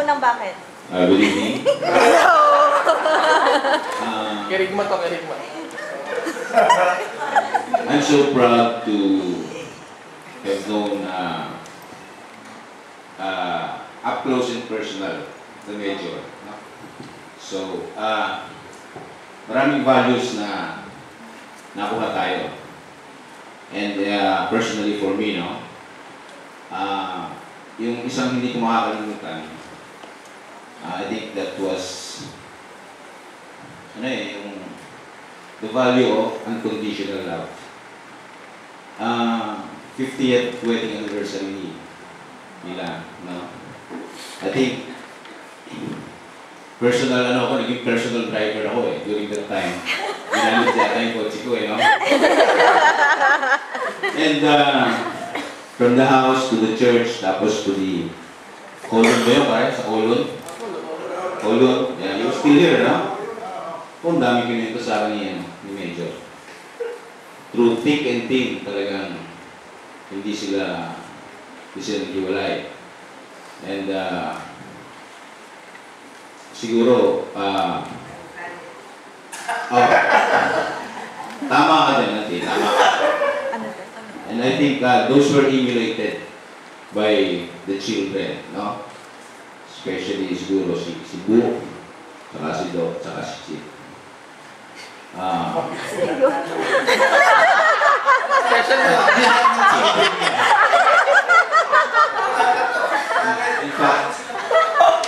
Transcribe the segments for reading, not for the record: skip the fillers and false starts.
ng bakit? Good evening. Kerigma to, kerigma. I'm so proud to have known up close and personal the Major. No? So, maraming values na nakuha tayo. And personally for me, no, yung isang hindi ko makakalimutan, I think that was yung the value of unconditional love. 50th wedding anniversary nila, no? I think personal naging personal driver ako during that time. Ginamit yata yung kotse ko no? And from the house to the church, tapos to the Colon ba yun, kaya? Sa Colon? Colon? Yeah, you're still here, no? Kung dami kinento sa akin ni Major. Through thick and thin, talagang hindi sila naghiwalay. And siguro, tama ka din natin, tama ka. And I think those were emulated by the children, no? Especially siguro si Bu, saka si Doc, saka si Chip.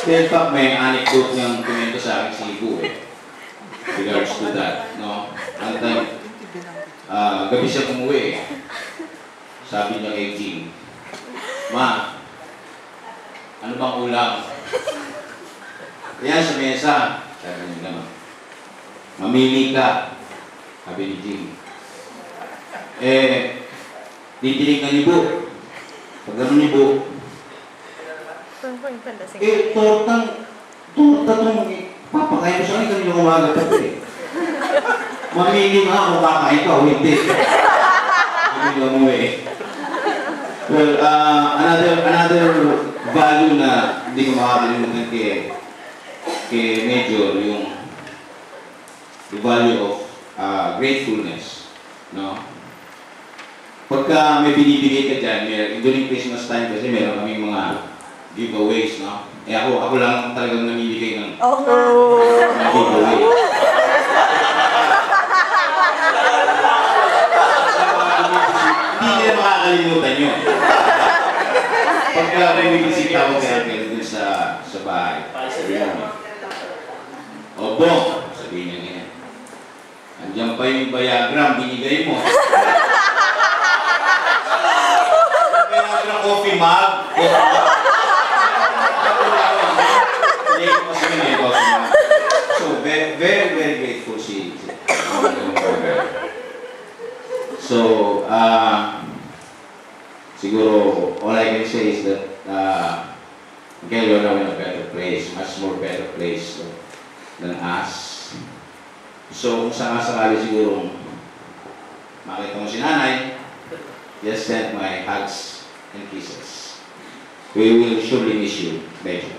In fact, may anecdote niyang kumento sa akin si Bu regards to that, no? One time, gabi siya umuwi sabi niya kay Jim, "Ma, ano bang ulam?" Yan sa mesa. Sabi niya naman, "Mamili ka," sabi ni Jim. Titinig na ni Bu. Pag gano'n ni Bu, torta itong papakain ko sa akin kanina umaga pa mamili nga kung kakain ka o hindi. Hindi lang mo Well, another value na hindi ko makakalimutan kay Major, yung the value of gratefulness, no? Pagka may binibigay ka dyan, during Christmas time kasi meron kaming mga giveaways, no? Ako lang talagang namimigay ng giveaway. Hindi nila makakalimutan yun. Pagka may bisita ko kaya dun sa bahay, "Obo," sabihin niya niya, "andiyan pa yung Viagra, binigay mo." Viagra coffee mug. So, very, very, very grateful si So, siguro, all I can say is that again, you're now in a better place, much more better place than us. So, kung sakasakali siguro makita mo si nanay, just send my hugs and kisses. We will surely miss you, Major.